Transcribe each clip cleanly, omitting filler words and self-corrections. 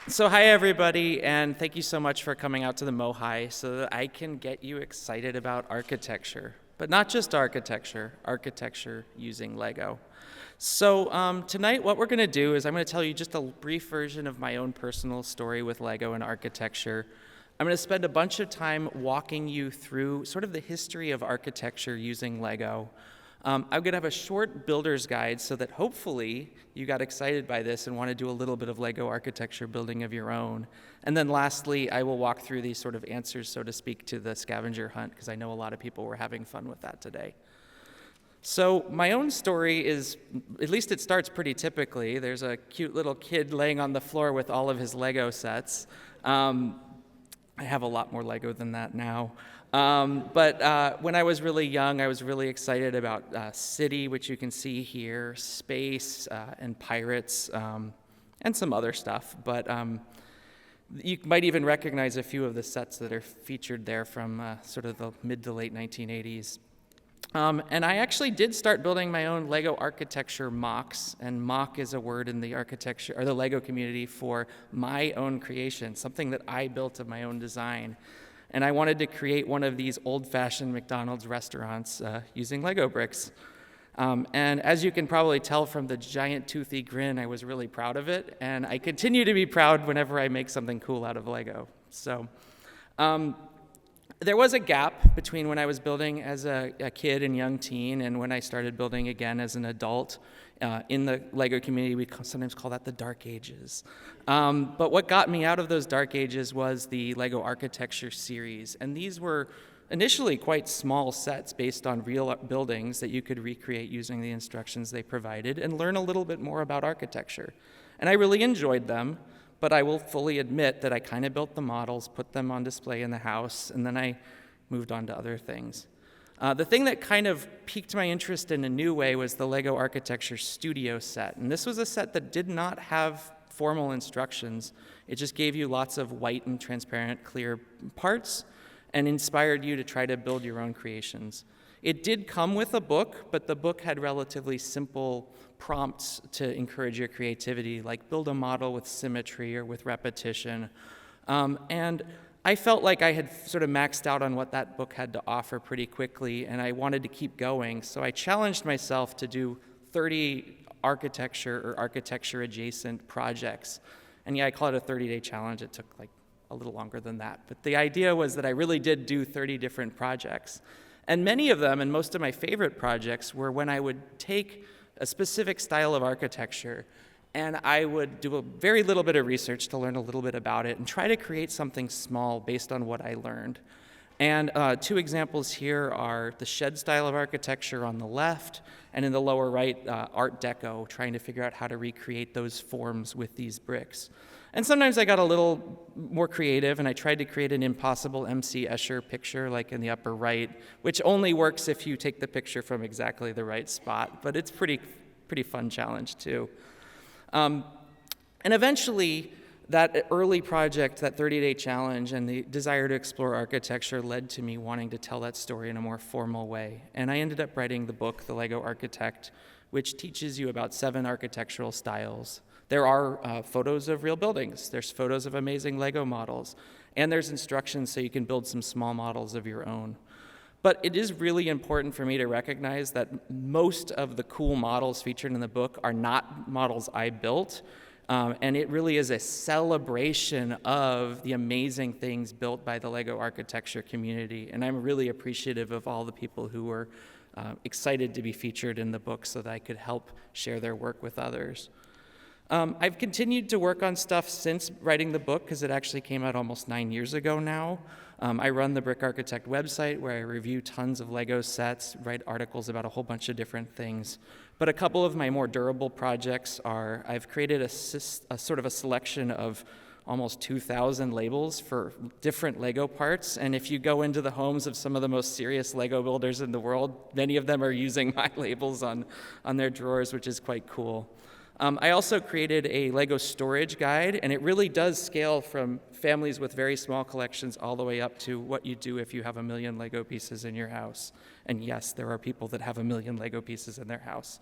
So hi everybody, and thank you so much for coming out to the MOHAI so that I can get you excited about architecture. But not just architecture using Lego. So tonight what we're going to do is I'm going to tell you just a brief version of my own personal story with Lego and architecture. I'm going to spend a bunch of time walking you through sort of the history of architecture using Lego. I'm going to have a short builder's guide so that hopefully you got excited by this and want to do a little bit of Lego architecture building of your own. And then lastly, I will walk through these sort of answers, so to speak, to the scavenger hunt, because I know a lot of people were having fun with that today. So my own story is, at least it starts pretty typically. There's a cute little kid laying on the floor with all of his Lego sets. I have a lot more Lego than that now. But when I was really young, I was really excited about city, which you can see here, space, and pirates, and some other stuff. But you might even recognize a few of the sets that are featured there from sort of the mid to late 1980s. And I actually did start building my own Lego architecture mocks, and mock is a word in the architecture or the Lego community for my own creation, something that I built of my own design. And I wanted to create one of these old-fashioned McDonald's restaurants using Lego bricks. And as you can probably tell from the giant toothy grin, I was really proud of it, and I continue to be proud whenever I make something cool out of Lego. So there was a gap between when I was building as a kid and young teen and when I started building again as an adult. In the Lego community, we sometimes call that the Dark Ages. But what got me out of those Dark Ages was the Lego Architecture series. And these were initially quite small sets based on real buildings that you could recreate using the instructions they provided and learn a little bit more about architecture. And I really enjoyed them, but I will fully admit that I kind of built the models, put them on display in the house, and then I moved on to other things. The thing that kind of piqued my interest in a new way was the Lego Architecture Studio set. And this was a set that did not have formal instructions. It just gave you lots of white and transparent, clear parts and inspired you to try to build your own creations. It did come with a book, but the book had relatively simple prompts to encourage your creativity, like build a model with symmetry or with repetition. And I felt like I had sort of maxed out on what that book had to offer pretty quickly, and I wanted to keep going. So I challenged myself to do 30 architecture or architecture-adjacent projects. And yeah, I call it a 30-day challenge. It took like a little longer than that. But the idea was that I really did do 30 different projects. And many of them, and most of my favorite projects, were when I would take a specific style of architecture and I would do a very little bit of research to learn a little bit about it and try to create something small based on what I learned. And two examples here are the shed style of architecture on the left, and in the lower right, Art Deco, trying to figure out how to recreate those forms with these bricks. And sometimes I got a little more creative, and I tried to create an impossible M.C. Escher picture, like in the upper right, which only works if you take the picture from exactly the right spot, but it's pretty fun challenge too. And eventually, that early project, that 30-day challenge, and the desire to explore architecture led to me wanting to tell that story in a more formal way. And I ended up writing the book, The Lego Architect, which teaches you about 7 architectural styles. There are photos of real buildings, there's photos of amazing Lego models, and there's instructions so you can build some small models of your own. But it is really important for me to recognize that most of the cool models featured in the book are not models I built, and it really is a celebration of the amazing things built by the Lego architecture community, and I'm really appreciative of all the people who were excited to be featured in the book so that I could help share their work with others. I've continued to work on stuff since writing the book because it actually came out almost 9 years ago now. I run the Brick Architect website where I review tons of Lego sets, write articles about a whole bunch of different things. But a couple of my more durable projects are I've created a sort of a selection of almost 2,000 labels for different Lego parts. And if you go into the homes of some of the most serious Lego builders in the world, many of them are using my labels on their drawers, which is quite cool. I also created a Lego storage guide, and it really does scale from families with very small collections all the way up to what you do if you have 1 million Lego pieces in your house. And yes, there are people that have 1 million Lego pieces in their house.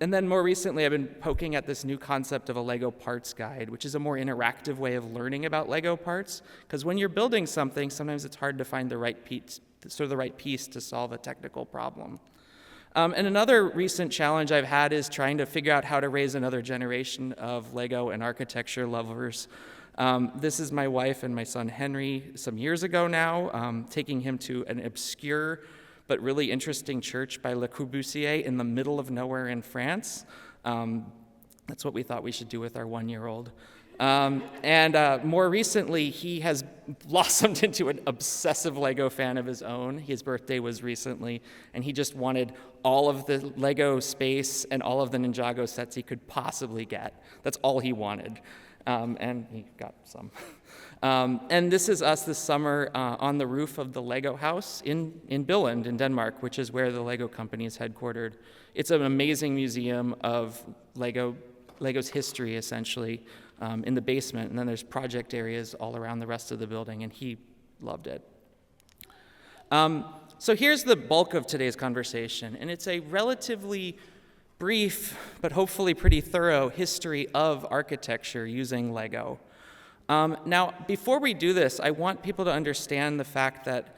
And then more recently, I've been poking at this new concept of a Lego parts guide, which is a more interactive way of learning about Lego parts. Because when you're building something, sometimes it's hard to find the right piece to solve a technical problem. And another recent challenge I've had is trying to figure out how to raise another generation of Lego and architecture lovers. This is my wife and my son Henry some years ago now, taking him to an obscure but really interesting church by Le Corbusier in the middle of nowhere in France. That's what we thought we should do with our 1-year-old. And more recently, he has blossomed into an obsessive Lego fan of his own. His birthday was recently, and he just wanted all of the Lego space and all of the Ninjago sets he could possibly get. That's all he wanted, and he got some. And this is us this summer on the roof of the Lego house in Billund in Denmark, which is where the Lego company is headquartered. It's an amazing museum of Lego's history, essentially, in the basement, and then there's project areas all around the rest of the building, and he loved it. So here's the bulk of today's conversation, and it's a relatively brief, but hopefully pretty thorough history of architecture using Lego. Now, before we do this, I want people to understand the fact that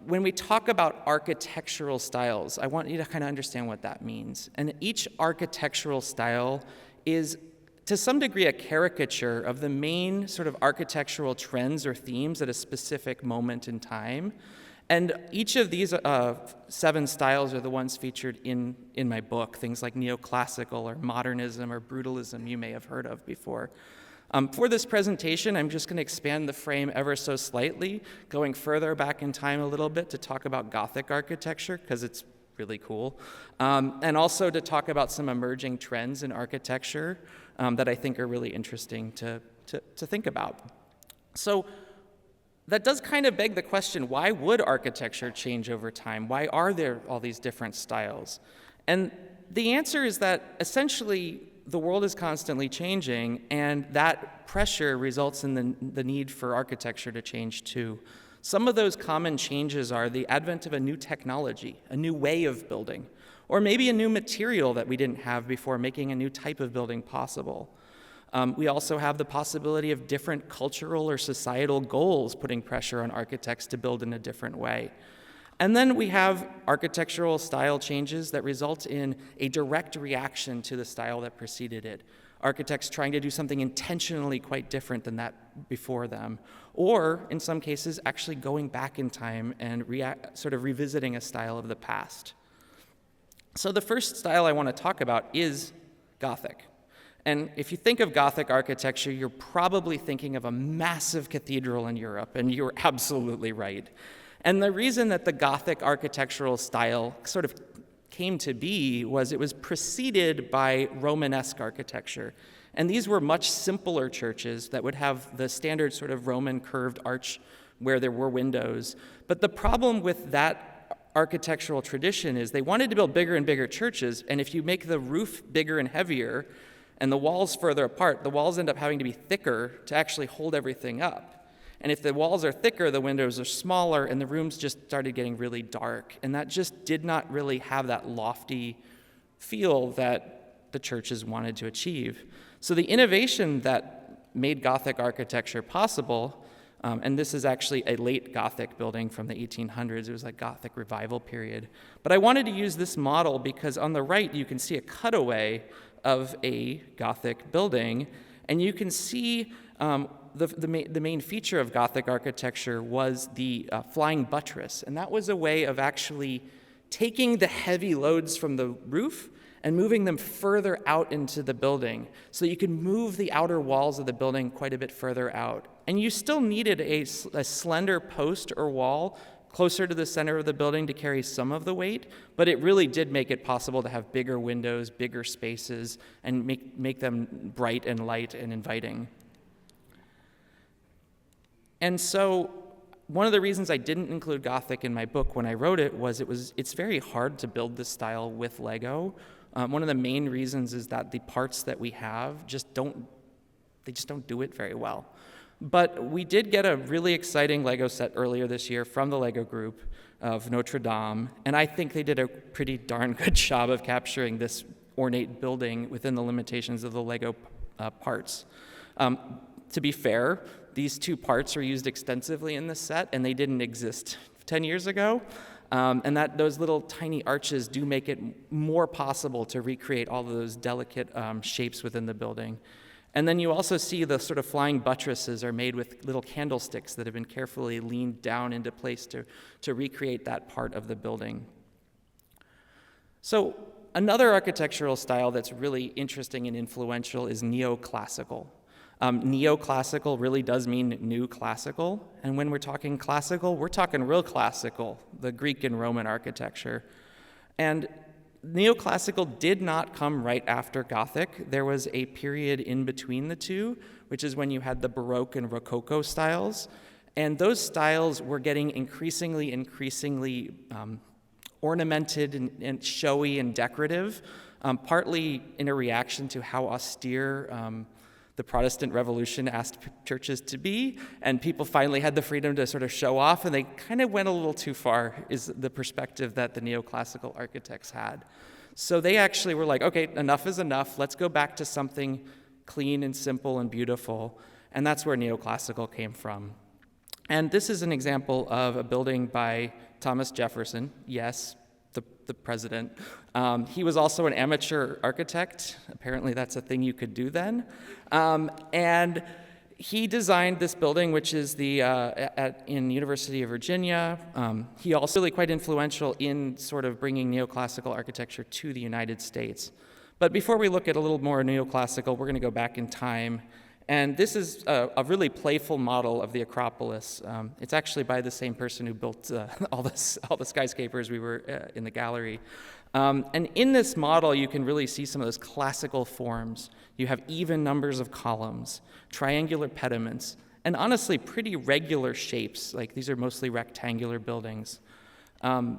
when we talk about architectural styles, I want you to kind of understand what that means. And each architectural style is, to some degree, a caricature of the main sort of architectural trends or themes at a specific moment in time. And each of these 7 styles are the ones featured in my book, things like Neoclassical or Modernism or Brutalism you may have heard of before. For this presentation, I'm just going to expand the frame ever so slightly, going further back in time a little bit to talk about Gothic architecture, because it's really cool, and also to talk about some emerging trends in architecture that I think are really interesting to think about. So that does kind of beg the question, why would architecture change over time? Why are there all these different styles? And the answer is that essentially the world is constantly changing, and that pressure results in the need for architecture to change too. Some of those common changes are the advent of a new technology, a new way of building, or maybe a new material that we didn't have before, making a new type of building possible. We also have the possibility of different cultural or societal goals putting pressure on architects to build in a different way. And then we have architectural style changes that result in a direct reaction to the style that preceded it. Architects trying to do something intentionally quite different than that before them, or in some cases actually going back in time and sort of revisiting a style of the past. So the first style I want to talk about is Gothic. And if you think of Gothic architecture, you're probably thinking of a massive cathedral in Europe, and you're absolutely right. And the reason that the Gothic architectural style sort of came to be was it was preceded by Romanesque architecture. And these were much simpler churches that would have the standard sort of Roman curved arch where there were windows. But the problem with that architectural tradition is they wanted to build bigger and bigger churches, and if you make the roof bigger and heavier and the walls further apart, the walls end up having to be thicker to actually hold everything up. And if the walls are thicker, the windows are smaller, and the rooms just started getting really dark. And that just did not really have that lofty feel that the churches wanted to achieve. So the innovation that made Gothic architecture possible, and this is actually a late Gothic building from the 1800s. It was like Gothic revival period. But I wanted to use this model because on the right, you can see a cutaway of a Gothic building, and you can see the main feature of Gothic architecture was the flying buttress, and that was a way of actually taking the heavy loads from the roof and moving them further out into the building, so you could move the outer walls of the building quite a bit further out. And you still needed a slender post or wall closer to the center of the building to carry some of the weight, but it really did make it possible to have bigger windows, bigger spaces, and make them bright and light and inviting. And so one of the reasons I didn't include Gothic in my book when I wrote it was it's very hard to build this style with Lego. One of the main reasons is that the parts that we have just don't do it very well. But we did get a really exciting Lego set earlier this year from the Lego group of Notre Dame, and I think they did a pretty darn good job of capturing this ornate building within the limitations of the Lego parts. To be fair, these two parts are used extensively in this set, and they didn't exist 10 years ago. And that those little tiny arches do make it more possible to recreate all of those delicate shapes within the building. And then you also see the sort of flying buttresses are made with little candlesticks that have been carefully leaned down into place to recreate that part of the building. So another architectural style that's really interesting and influential is neoclassical. Neoclassical really does mean new classical, and when we're talking classical, we're talking real classical, the Greek and Roman architecture. And neoclassical did not come right after Gothic. There was a period in between the two, which is when you had the Baroque and Rococo styles, and those styles were getting increasingly ornamented and showy and decorative, partly in a reaction to how austere the Protestant Revolution asked churches to be, and people finally had the freedom to sort of show off, and they kind of went a little too far, is the perspective that the neoclassical architects had. So they actually were like, okay, enough is enough, let's go back to something clean and simple and beautiful, and that's where neoclassical came from. And this is an example of a building by Thomas Jefferson, yes, the president. He was also an amateur architect. Apparently that's a thing you could do then. And he designed this building, which is in University of Virginia. He also really quite influential in sort of bringing neoclassical architecture to the United States. But before we look at a little more neoclassical, we're going to go back in time. And this is a really playful model of the Acropolis. It's actually by the same person who built all the skyscrapers we were in the gallery. And in this model, you can really see some of those classical forms. You have even numbers of columns, triangular pediments, and honestly, pretty regular shapes. Like these are mostly rectangular buildings. And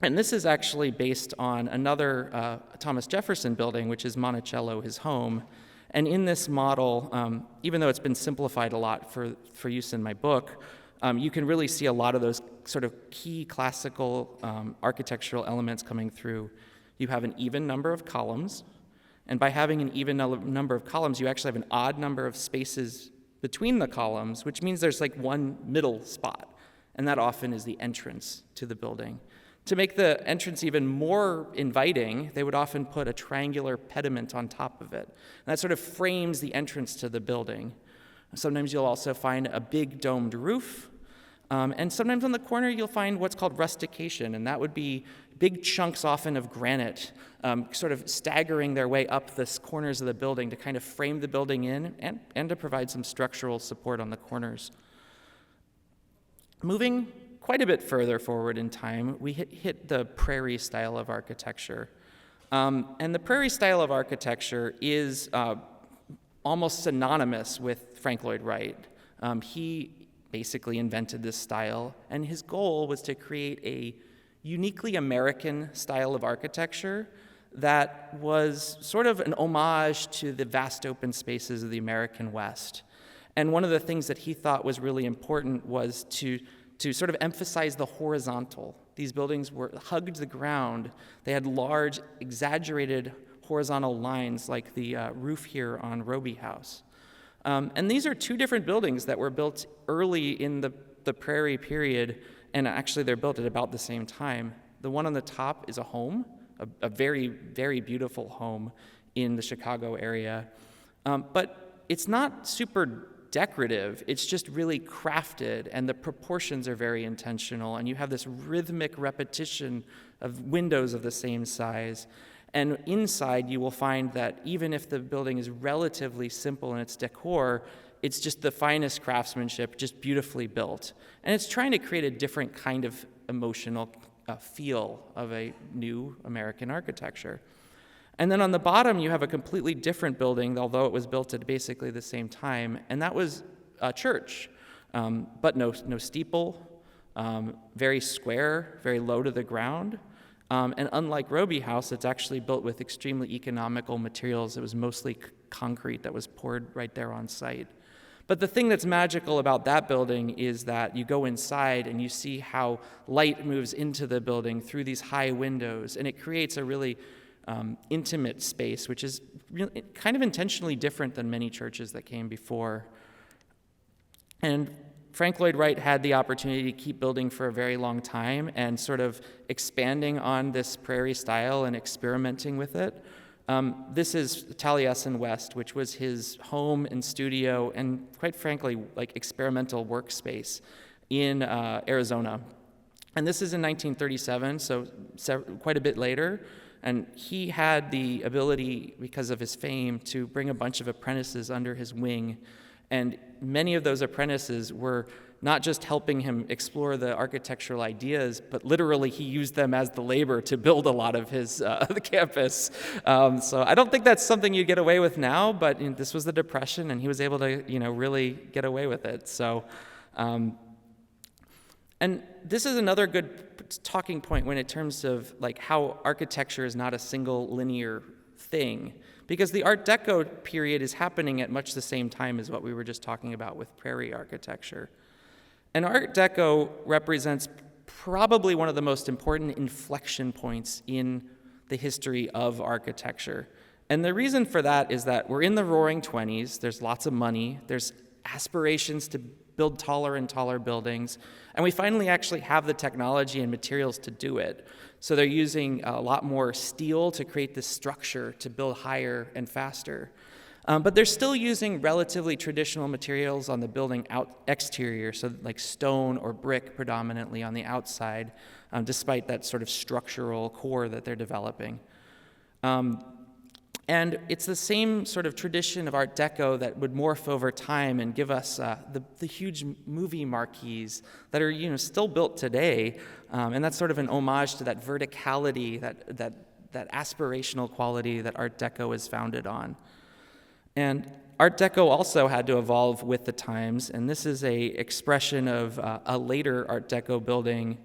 this is actually based on another Thomas Jefferson building, which is Monticello, his home. And in this model, even though it's been simplified a lot for use in my book, you can really see a lot of those sort of key classical architectural elements coming through. You have an even number of columns, and by having an even number of columns, you actually have an odd number of spaces between the columns, which means there's like one middle spot, and that often is the entrance to the building. To make the entrance even more inviting, they would often put a triangular pediment on top of it. And that sort of frames the entrance to the building. Sometimes you'll also find a big domed roof. And sometimes on the corner you'll find what's called rustication, and that would be big chunks often of granite, sort of staggering their way up the corners of the building to kind of frame the building in and to provide some structural support on the corners. Moving quite a bit further forward in time, we hit the Prairie style of architecture. And the Prairie style of architecture is almost synonymous with Frank Lloyd Wright. He basically invented this style, and his goal was to create a uniquely American style of architecture that was sort of an homage to the vast open spaces of the American West. And one of the things that he thought was really important was to sort of emphasize the horizontal. These buildings hugged the ground. They had large, exaggerated horizontal lines like the roof here on Roby House. And these are two different buildings that were built early in the Prairie period, and actually they're built at about the same time. The one on the top is a home, a very, very beautiful home in the Chicago area. But it's not super decorative, it's just really crafted, and the proportions are very intentional, and you have this rhythmic repetition of windows of the same size. And inside you will find that even if the building is relatively simple in its decor, it's just the finest craftsmanship, just beautifully built. And it's trying to create a different kind of emotional feel of a new American architecture. And then on the bottom, you have a completely different building, although it was built at basically the same time, and that was a church, but no steeple, very square, very low to the ground. And unlike Roby House, it's actually built with extremely economical materials. It was mostly concrete that was poured right there on site. But the thing that's magical about that building is that you go inside and you see how light moves into the building through these high windows, and it creates a really intimate space, which is really, kind of intentionally different than many churches that came before. And Frank Lloyd Wright had the opportunity to keep building for a very long time and sort of expanding on this Prairie style and experimenting with it. This is Taliesin West, which was his home and studio and, quite frankly, like experimental workspace in Arizona. And this is in 1937, so quite a bit later. And he had the ability, because of his fame, to bring a bunch of apprentices under his wing. And many of those apprentices were not just helping him explore the architectural ideas, but literally he used them as the labor to build a lot of his the campus. So I don't think that's something you get away with now, but this was the Depression, and he was able to really get away with it. So, and this is another good talking point when in terms of like how architecture is not a single linear thing. Because the Art Deco period is happening at much the same time as what we were just talking about with Prairie architecture. And Art Deco represents probably one of the most important inflection points in the history of architecture. And the reason for that is that we're in the Roaring 20s, there's lots of money, there's aspirations to build taller and taller buildings, and we finally actually have the technology and materials to do it. So they're using a lot more steel to create this structure to build higher and faster. But they're still using relatively traditional materials on the building exterior, so like stone or brick predominantly on the outside, despite that sort of structural core that they're developing. And it's the same sort of tradition of Art Deco that would morph over time and give us the huge movie marquees that are still built today, and that's sort of an homage to that verticality, that aspirational quality that Art Deco is founded on. And Art Deco also had to evolve with the times, and this is a expression of a later Art Deco building,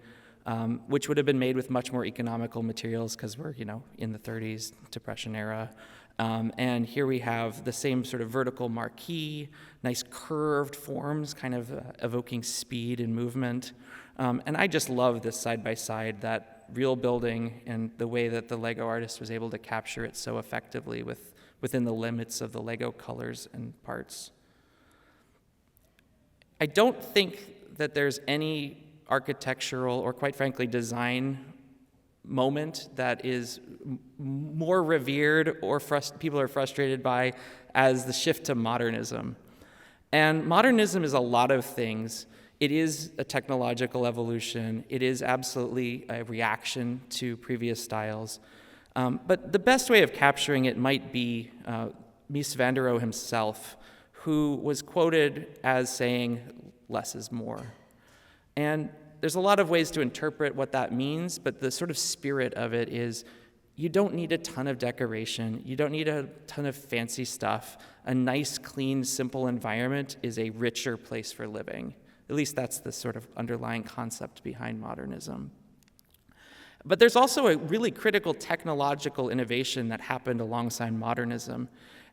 which would have been made with much more economical materials because we're, in the 30s, Depression era. And here we have the same sort of vertical marquee, nice curved forms, kind of evoking speed and movement. And I just love this side-by-side, that real building and the way that the Lego artist was able to capture it so effectively within the limits of the Lego colors and parts. I don't think that there's any architectural or, quite frankly, design moment that is more revered or people are frustrated by as the shift to modernism. And modernism is a lot of things. It is a technological evolution. It is absolutely a reaction to previous styles. But the best way of capturing it might be Mies van der Rohe himself, who was quoted as saying, "Less is more." And there's a lot of ways to interpret what that means, but the sort of spirit of it is you don't need a ton of decoration. You don't need a ton of fancy stuff. A nice, clean, simple environment is a richer place for living. At least that's the sort of underlying concept behind modernism. But there's also a really critical technological innovation that happened alongside modernism.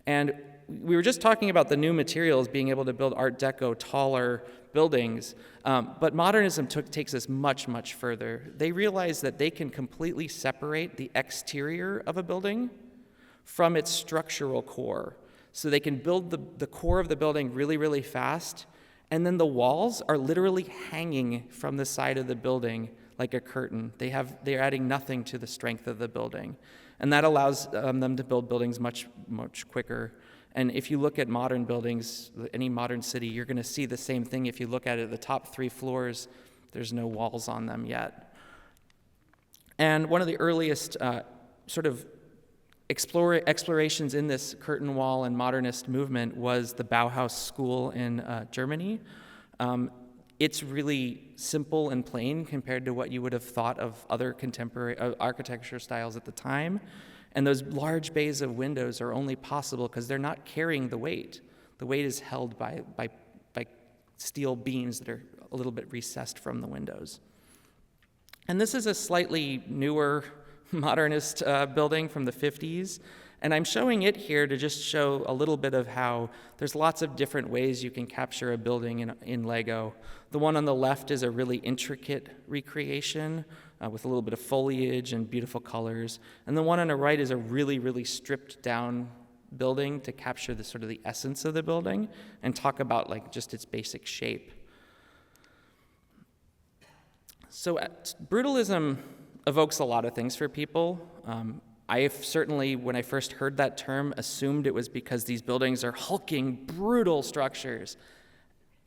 And we were just talking about the new materials being able to build Art Deco taller buildings, but modernism takes us much, much further. They realized that they can completely separate the exterior of a building from its structural core. So they can build the core of the building really, really fast, and then the walls are literally hanging from the side of the building like a curtain. They're adding nothing to the strength of the building. And that allows them to build buildings much, much quicker. And if you look at modern buildings, any modern city, you're going to see the same thing. If you look at it, the top 3 floors, there's no walls on them yet. And one of the earliest sort of explorations in this curtain wall and modernist movement was the Bauhaus school in Germany. It's really simple and plain compared to what you would have thought of other contemporary architecture styles at the time. And those large bays of windows are only possible because they're not carrying the weight. The weight is held by steel beams that are a little bit recessed from the windows. And this is a slightly newer modernist building from the 50s. And I'm showing it here to just show a little bit of how there's lots of different ways you can capture a building in Lego. The one on the left is a really intricate recreation with a little bit of foliage and beautiful colors. And the one on the right is a really, really stripped down building to capture the sort of the essence of the building and talk about like just its basic shape. So brutalism evokes a lot of things for people. I certainly, when I first heard that term, assumed it was because these buildings are hulking, brutal structures.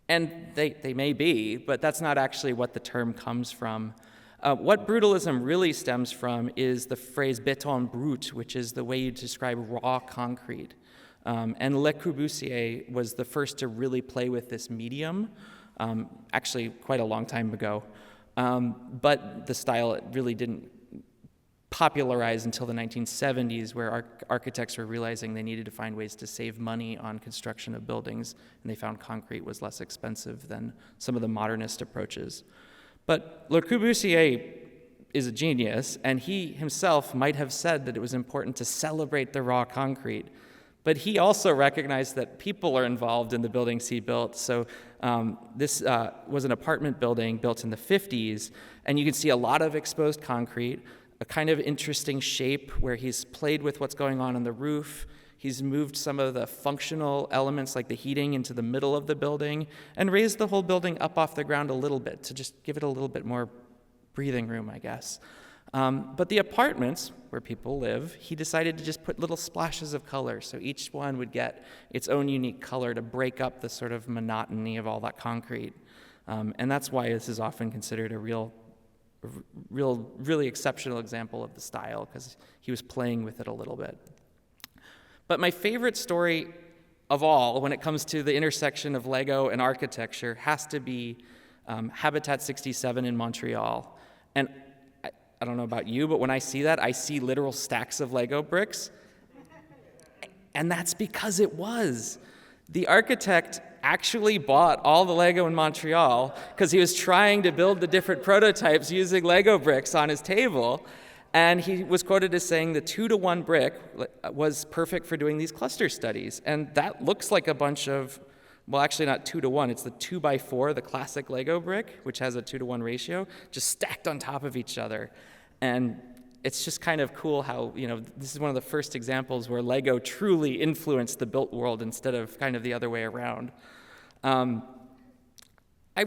And they may be, but that's not actually what the term comes from. What brutalism really stems from is the phrase béton brut, which is the way you describe raw concrete. And Le Corbusier was the first to really play with this medium, actually quite a long time ago. But the style really didn't popularized until the 1970s, where architects were realizing they needed to find ways to save money on construction of buildings, and they found concrete was less expensive than some of the modernist approaches. But Le Corbusier is a genius, and he himself might have said that it was important to celebrate the raw concrete. But he also recognized that people are involved in the buildings he built. So this was an apartment building built in the 50s, and you can see a lot of exposed concrete, a kind of interesting shape where he's played with what's going on the roof. He's moved some of the functional elements like the heating into the middle of the building and raised the whole building up off the ground a little bit to just give it a little bit more breathing room, I guess. But the apartments where people live, he decided to just put little splashes of color, so each one would get its own unique color to break up the sort of monotony of all that concrete. And that's why this is often considered a really exceptional example of the style, because he was playing with it a little bit. But my favorite story of all when it comes to the intersection of Lego and architecture has to be Habitat 67 in Montreal. And I don't know about you, but when I see that, I see literal stacks of Lego bricks. And that's because it was. The architect actually bought all the Lego in Montreal because he was trying to build the different prototypes using Lego bricks on his table. And he was quoted as saying the 2-to-1 brick was perfect for doing these cluster studies. And that looks like a bunch of, well, actually not 2-to-1, it's the 2x4, the classic Lego brick, which has a 2-to-1 ratio, just stacked on top of each other. And it's just kind of cool how, this is one of the first examples where Lego truly influenced the built world instead of kind of the other way around. I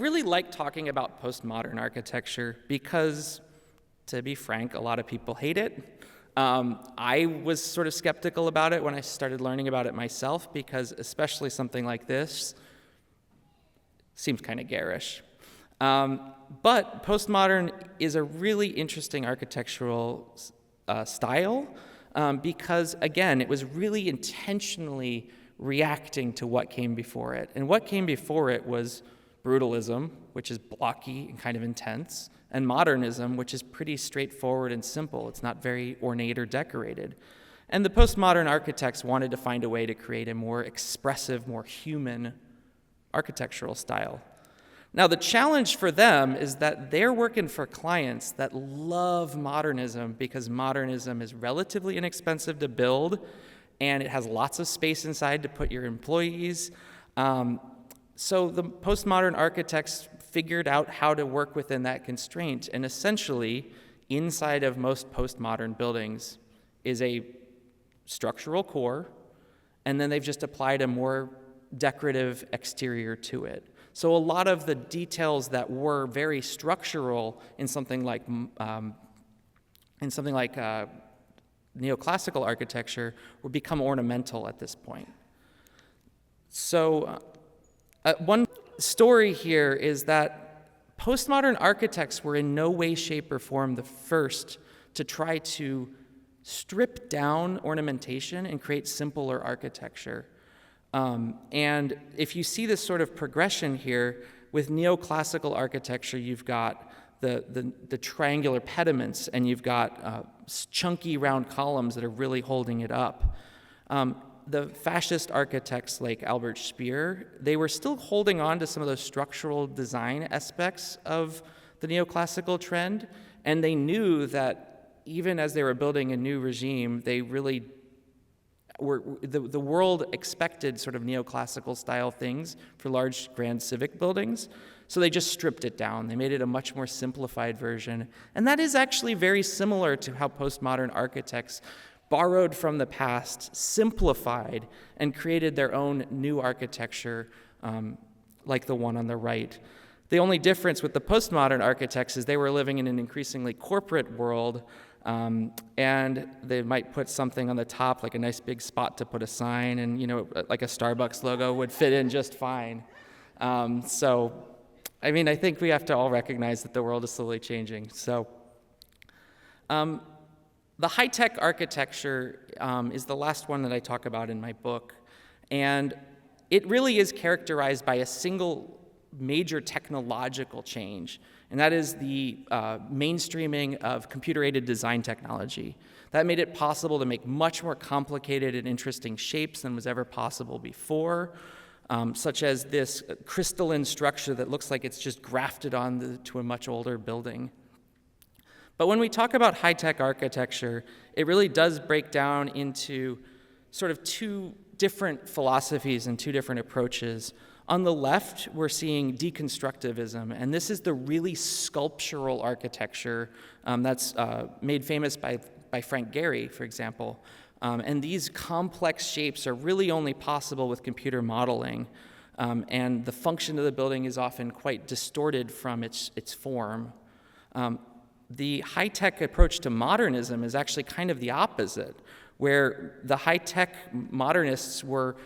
really like talking about postmodern architecture because, to be frank, a lot of people hate it. I was sort of skeptical about it when I started learning about it myself because especially something like this seems kind of garish. But postmodern is a really interesting architectural style because, again, it was really intentionally reacting to what came before it. And what came before it was brutalism, which is blocky and kind of intense, and modernism, which is pretty straightforward and simple. It's not very ornate or decorated. And the postmodern architects wanted to find a way to create a more expressive, more human architectural style. Now, the challenge for them is that they're working for clients that love modernism because modernism is relatively inexpensive to build and it has lots of space inside to put your employees. So the postmodern architects figured out how to work within that constraint, and essentially, inside of most postmodern buildings is a structural core, and then they've just applied a more decorative exterior to it. So a lot of the details that were very structural in something like neoclassical architecture would become ornamental at this point. So one story here is that postmodern architects were in no way, shape, or form the first to try to strip down ornamentation and create simpler architecture. And if you see this sort of progression here, with neoclassical architecture, you've got the triangular pediments, and you've got chunky round columns that are really holding it up. The fascist architects like Albert Speer, they were still holding on to some of those structural design aspects of the neoclassical trend, and they knew that even as they were building a new regime, they really the world expected sort of neoclassical style things for large grand civic buildings. So they just stripped it down. They made it a much more simplified version. And that is actually very similar to how postmodern architects borrowed from the past, simplified, and created their own new architecture, like the one on the right. The only difference with the postmodern architects is they were living in an increasingly corporate world, and they might put something on the top, like a nice big spot to put a sign, and like a Starbucks logo would fit in just fine. So, I mean, I think we have to all recognize that the world is slowly changing. So, the high-tech architecture is the last one that I talk about in my book, and it really is characterized by a single major technological change, and that is the mainstreaming of computer-aided design technology. That made it possible to make much more complicated and interesting shapes than was ever possible before, such as this crystalline structure that looks like it's just grafted onto a much older building. But when we talk about high-tech architecture, it really does break down into sort of two different philosophies and two different approaches. On the left, we're seeing deconstructivism, and this is the really sculptural architecture that's made famous by Frank Gehry, for example. And these complex shapes are really only possible with computer modeling, and the function of the building is often quite distorted from its form. The high-tech approach to modernism is actually kind of the opposite, where the high-tech modernists were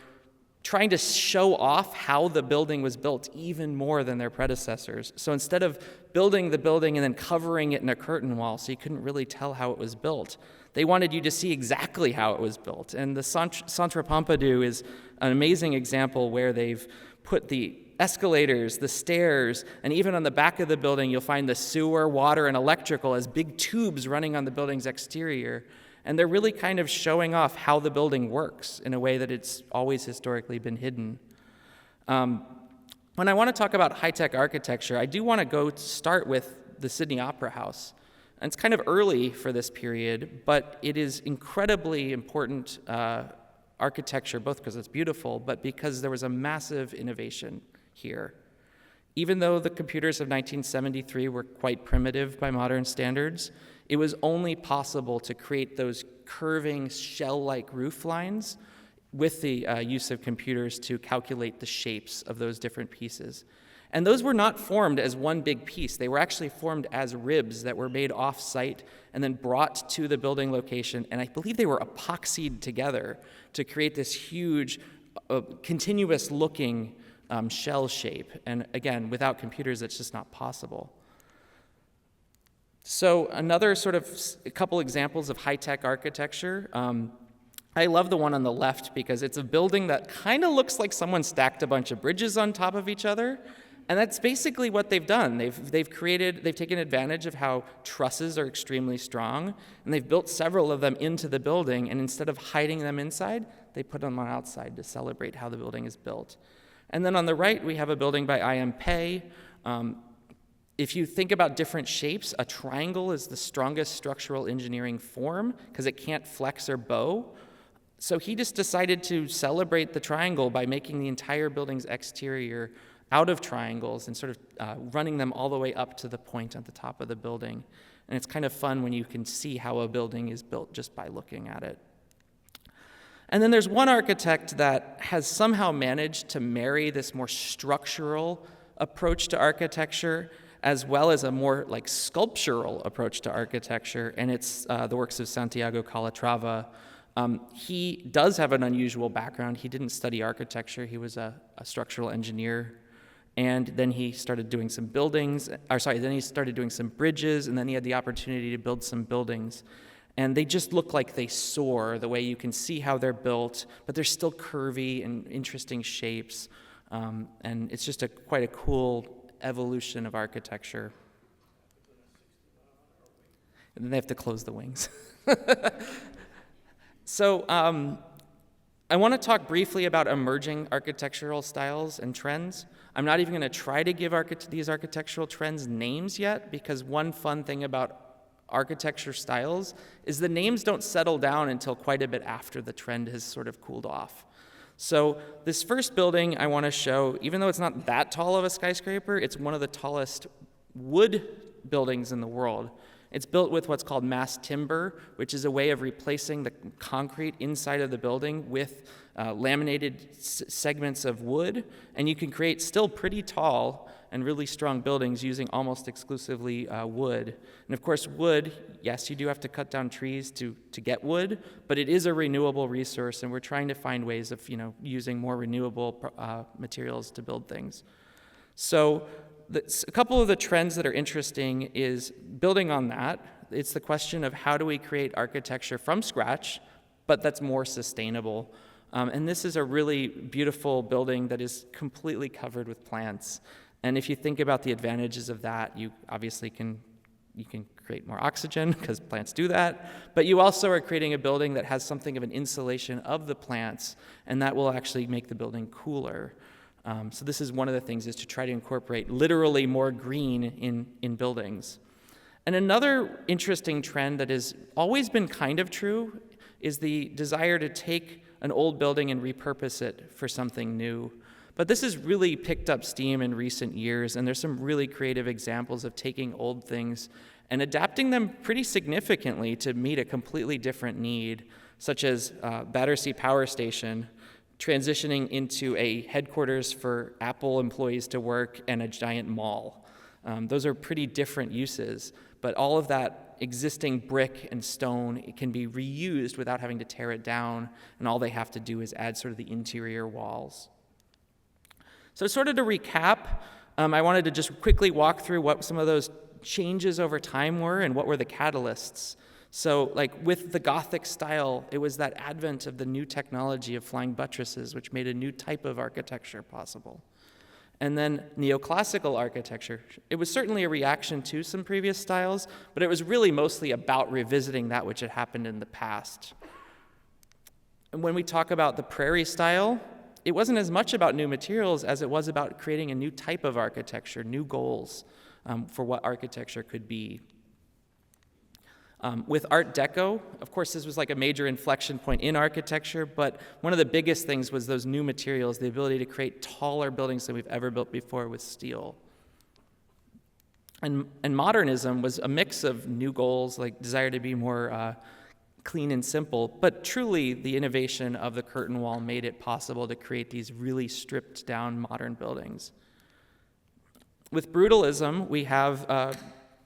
trying to show off how the building was built even more than their predecessors. So instead of building the building and then covering it in a curtain wall so you couldn't really tell how it was built, they wanted you to see exactly how it was built. And the Centre Pompidou is an amazing example where they've put the escalators, the stairs, and even on the back of the building, you'll find the sewer, water, and electrical as big tubes running on the building's exterior. And they're really kind of showing off how the building works in a way that it's always historically been hidden. When I want to talk about high-tech architecture, I do want to start with the Sydney Opera House. And it's kind of early for this period, but it is incredibly important architecture, both because it's beautiful, but because there was a massive innovation here. Even though the computers of 1973 were quite primitive by modern standards, it was only possible to create those curving shell-like roof lines with the use of computers to calculate the shapes of those different pieces. And those were not formed as one big piece. They were actually formed as ribs that were made off-site and then brought to the building location, and I believe they were epoxied together to create this huge, continuous-looking shell shape. And again, without computers, it's just not possible. So another sort of a couple examples of high-tech architecture. I love the one on the left because it's a building that kind of looks like someone stacked a bunch of bridges on top of each other. And that's basically what they've done. They've taken advantage of how trusses are extremely strong, and they've built several of them into the building, and instead of hiding them inside, they put them on outside to celebrate how the building is built. And then on the right, we have a building by I.M. Pei. If you think about different shapes, a triangle is the strongest structural engineering form because it can't flex or bow. So he just decided to celebrate the triangle by making the entire building's exterior out of triangles and sort of running them all the way up to the point at the top of the building. And it's kind of fun when you can see how a building is built just by looking at it. And then there's one architect that has somehow managed to marry this more structural approach to architecture as well as a more like sculptural approach to architecture, and it's the works of Santiago Calatrava. He does have an unusual background. He didn't study architecture. He was a structural engineer. And then he started doing some then he started doing some bridges, and then he had the opportunity to build some buildings. And they just look like they soar, the way you can see how they're built, but they're still curvy and interesting shapes. And it's just quite a cool evolution of architecture. And then they have to close the wings. So I want to talk briefly about emerging architectural styles and trends. I'm not even going to try to give these architectural trends names yet, because one fun thing about architecture styles is the names don't settle down until quite a bit after the trend has sort of cooled off. So this first building I want to show, even though it's not that tall of a skyscraper, it's one of the tallest wood buildings in the world. It's built with what's called mass timber, which is a way of replacing the concrete inside of the building with laminated segments of wood, and you can create still pretty tall and really strong buildings using almost exclusively wood. And of course, wood, yes, you do have to cut down trees to get wood, but it is a renewable resource, and we're trying to find ways of using more renewable materials to build things. So a couple of the trends that are interesting is building on that. It's the question of how do we create architecture from scratch, but that's more sustainable. And this is a really beautiful building that is completely covered with plants. And if you think about the advantages of that, you obviously can create more oxygen because plants do that, but you also are creating a building that has something of an insulation of the plants, and that will actually make the building cooler. So this is one of the things, is to try to incorporate literally more green in buildings. And another interesting trend that has always been kind of true is the desire to take an old building and repurpose it for something new. But this has really picked up steam in recent years, and there's some really creative examples of taking old things and adapting them pretty significantly to meet a completely different need, such as Battersea Power Station, transitioning into a headquarters for Apple employees to work and a giant mall. Those are pretty different uses, but all of that existing brick and stone, it can be reused without having to tear it down, and all they have to do is add sort of the interior walls. So sort of to recap, I wanted to just quickly walk through what some of those changes over time were and what were the catalysts. So like with the Gothic style, it was that advent of the new technology of flying buttresses, which made a new type of architecture possible. And then Neoclassical architecture, it was certainly a reaction to some previous styles, but it was really mostly about revisiting that which had happened in the past. And when we talk about the Prairie style, it wasn't as much about new materials as it was about creating a new type of architecture, new goals for what architecture could be. With Art Deco, of course, this was like a major inflection point in architecture, but one of the biggest things was those new materials, the ability to create taller buildings than we've ever built before with steel. And modernism was a mix of new goals, like desire to be more clean and simple, but truly the innovation of the curtain wall made it possible to create these really stripped down modern buildings. With brutalism, we have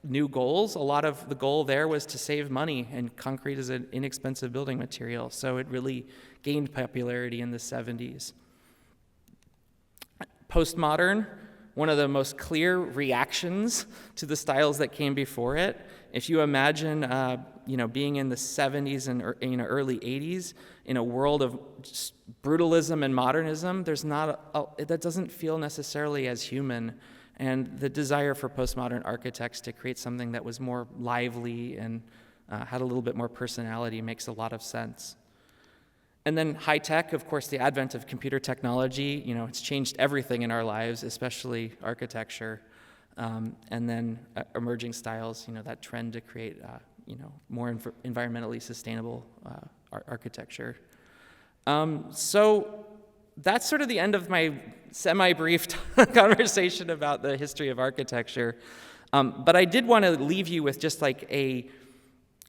new goals. A lot of the goal there was to save money, and concrete is an inexpensive building material, so it really gained popularity in the 70s. Postmodern, one of the most clear reactions to the styles that came before it. If you imagine being in the 70s and early 80s in a world of brutalism and modernism, that doesn't feel necessarily as human. And the desire for postmodern architects to create something that was more lively and had a little bit more personality makes a lot of sense. And then high tech, of course, the advent of computer technology, it's changed everything in our lives, especially architecture. And then emerging styles, that trend to create, more environmentally sustainable architecture. So that's sort of the end of my semi-brief conversation about the history of architecture. But I did want to leave you with just like a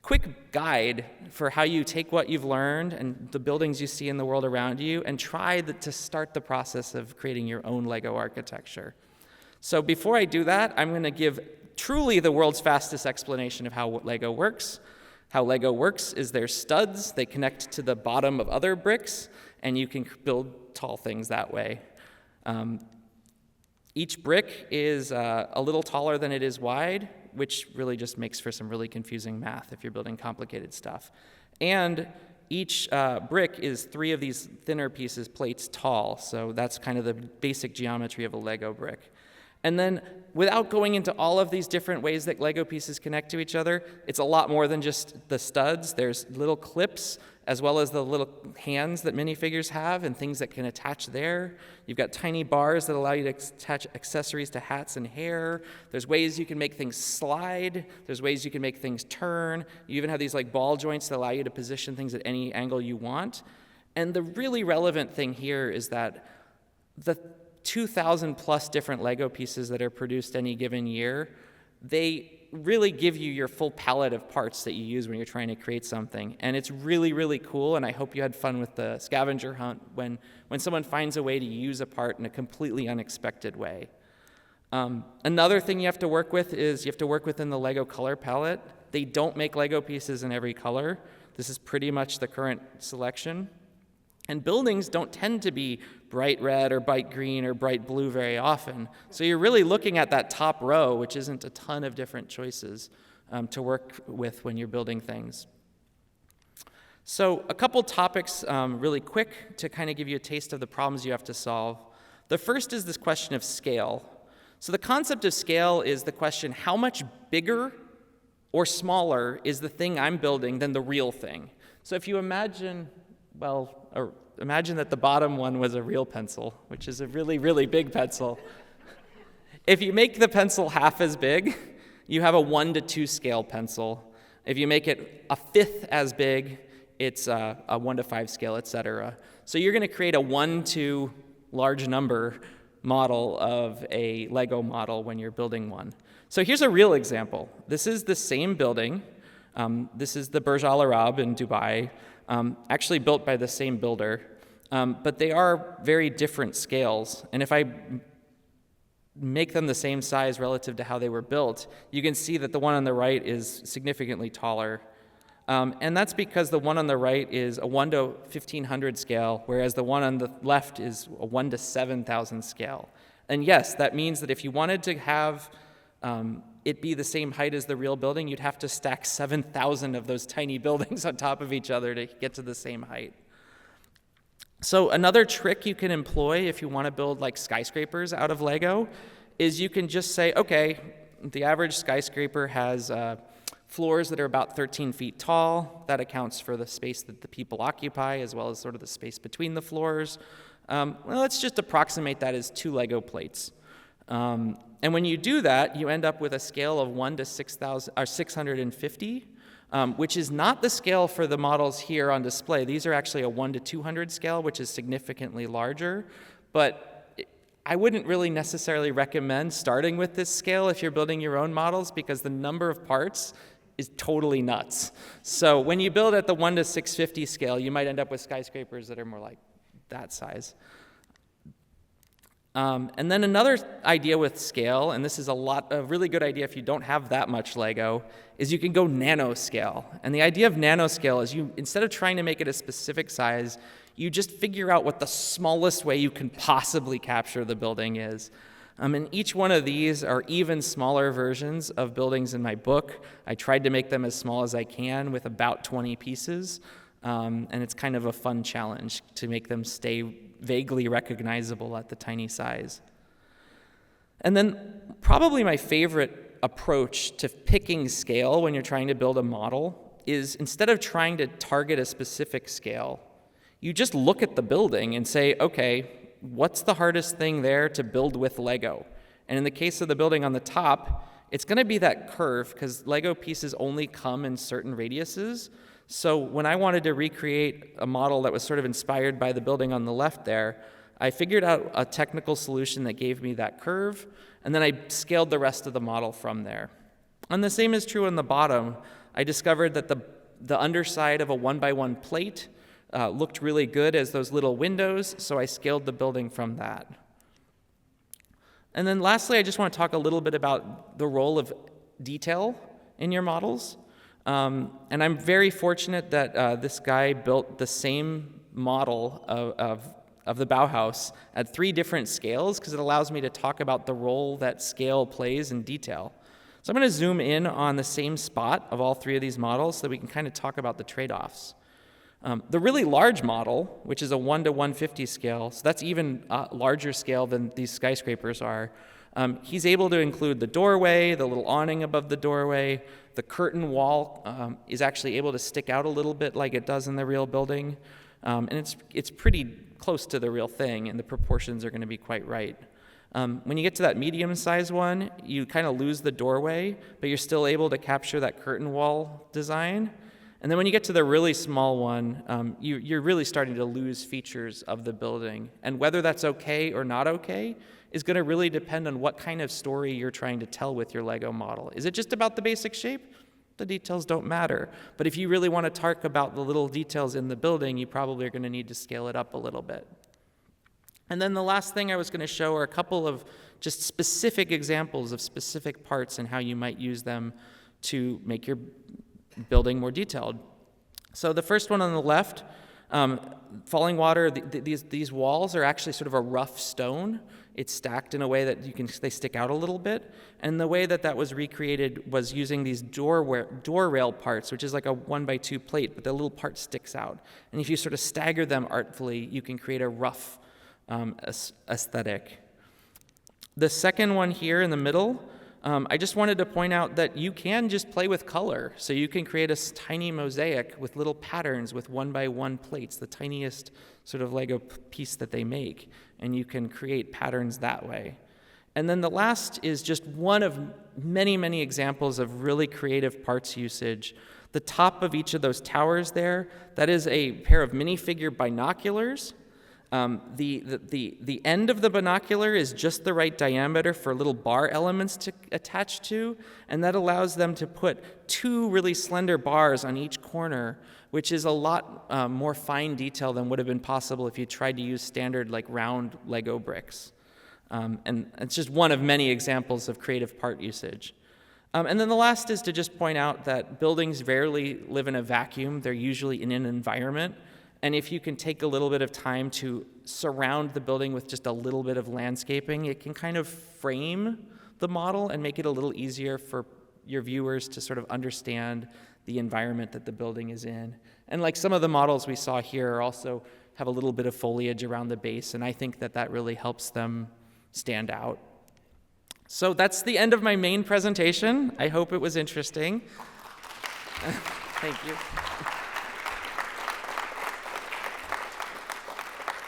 quick guide for how you take what you've learned and the buildings you see in the world around you and try to start the process of creating your own Lego architecture. So before I do that, I'm going to give truly the world's fastest explanation of how Lego works. How Lego works is there's studs, they connect to the bottom of other bricks, and you can build tall things that way. Each brick is a little taller than it is wide, which really just makes for some really confusing math if you're building complicated stuff. And each brick is 3 of these thinner pieces, plates tall, so that's kind of the basic geometry of a Lego brick. And then, without going into all of these different ways that Lego pieces connect to each other, it's a lot more than just the studs. There's little clips, as well as the little hands that minifigures have and things that can attach there. You've got tiny bars that allow you to attach accessories to hats and hair. There's ways you can make things slide. There's ways you can make things turn. You even have these like ball joints that allow you to position things at any angle you want. And the really relevant thing here is that the 2,000 plus different Lego pieces that are produced any given year, they really give you your full palette of parts that you use when you're trying to create something. And it's really, really cool, and I hope you had fun with the scavenger hunt when someone finds a way to use a part in a completely unexpected way. Another thing you have to work with is you have to work within the Lego color palette. They don't make Lego pieces in every color. This is pretty much the current selection. And buildings don't tend to be bright red or bright green or bright blue very often. So you're really looking at that top row, which isn't a ton of different choices to work with when you're building things. So a couple topics really quick to kind of give you a taste of the problems you have to solve. The first is this question of scale. So the concept of scale is the question, how much bigger or smaller is the thing I'm building than the real thing? So if you imagine, imagine that the bottom one was a real pencil, which is a really, really big pencil. If you make the pencil half as big, you have a 1:2 scale pencil. If you make it a fifth as big, it's a 1:5 scale, etc. So you're going to create a 1-to large number model of a Lego model when you're building one. So here's a real example. This is the same building. This is the Burj Al Arab in Dubai, actually built by the same builder, but they are very different scales. And if I make them the same size relative to how they were built, you can see that the one on the right is significantly taller. And that's because the one on the right is a 1:1500 scale, whereas the one on the left is a 1:7000 scale. And yes, that means that if you wanted to have it be the same height as the real building, you'd have to stack 7,000 of those tiny buildings on top of each other to get to the same height. So another trick you can employ if you want to build like skyscrapers out of Lego is you can just say, okay, the average skyscraper has floors that are about 13 feet tall. That accounts for the space that the people occupy, as well as sort of the space between the floors. Well, let's just approximate that as 2 Lego plates. And when you do that, you end up with a scale of 1:650, which is not the scale for the models here on display. These are actually a 1:200 scale, which is significantly larger. But I wouldn't really necessarily recommend starting with this scale if you're building your own models, because the number of parts is totally nuts. So when you build at the 1:650 scale, you might end up with skyscrapers that are more like that size. And then another idea with scale, and this is a really good idea if you don't have that much Lego, is you can go nanoscale. And the idea of nanoscale is instead of trying to make it a specific size, you just figure out what the smallest way you can possibly capture the building is. And each one of these are even smaller versions of buildings in my book. I tried to make them as small as I can with about 20 pieces. And it's kind of a fun challenge to make them stay vaguely recognizable at the tiny size. And then probably my favorite approach to picking scale when you're trying to build a model is, instead of trying to target a specific scale, you just look at the building and say, okay, what's the hardest thing there to build with Lego? And in the case of the building on the top, it's going to be that curve, because Lego pieces only come in certain radiuses. So when I wanted to recreate a model that was sort of inspired by the building on the left there, I figured out a technical solution that gave me that curve, and then I scaled the rest of the model from there. And the same is true on the bottom. I discovered that the underside of a 1x1 plate looked really good as those little windows, so I scaled the building from that. And then lastly, I just want to talk a little bit about the role of detail in your models. And I'm very fortunate that this guy built the same model of the Bauhaus at 3 different scales, because it allows me to talk about the role that scale plays in detail. So I'm going to zoom in on the same spot of all 3 of these models so that we can kind of talk about the trade-offs. The really large model, which is a 1:150 scale, so that's even a larger scale than these skyscrapers are, he's able to include the doorway, the little awning above the doorway. The curtain wall is actually able to stick out a little bit like it does in the real building. And it's pretty close to the real thing, and the proportions are going to be quite right. When you get to that medium-sized one, you kind of lose the doorway, but you're still able to capture that curtain wall design. And then when you get to the really small one, you're really starting to lose features of the building. And whether that's okay or not okay is going to really depend on what kind of story you're trying to tell with your Lego model. Is it just about the basic shape? The details don't matter. But if you really want to talk about the little details in the building, you probably are going to need to scale it up a little bit. And then the last thing I was going to show are a couple of just specific examples of specific parts and how you might use them to make your building more detailed. So the first one on the left, falling water, these walls are actually sort of a rough stone. It's stacked in a way that they stick out a little bit. And the way that was recreated was using these door rail parts, which is like a 1x2 plate, but the little part sticks out. And if you sort of stagger them artfully, you can create a rough aesthetic. The second one here in the middle, I just wanted to point out that you can just play with color. So you can create a tiny mosaic with little patterns with 1x1 plates, the tiniest sort of Lego piece that they make. And you can create patterns that way. And then the last is just one of many, many examples of really creative parts usage. The top of each of those towers there, that is a pair of minifigure binoculars. The end of the binocular is just the right diameter for little bar elements to attach to, and that allows them to put 2 really slender bars on each corner, which is a lot more fine detail than would have been possible if you tried to use standard like round Lego bricks. And it's just one of many examples of creative part usage. And then the last is to just point out that buildings rarely live in a vacuum. They're usually in an environment. And if you can take a little bit of time to surround the building with just a little bit of landscaping, it can kind of frame the model and make it a little easier for your viewers to sort of understand the environment that the building is in. And like some of the models we saw here also have a little bit of foliage around the base, and I think that really helps them stand out. So that's the end of my main presentation. I hope it was interesting. Thank you.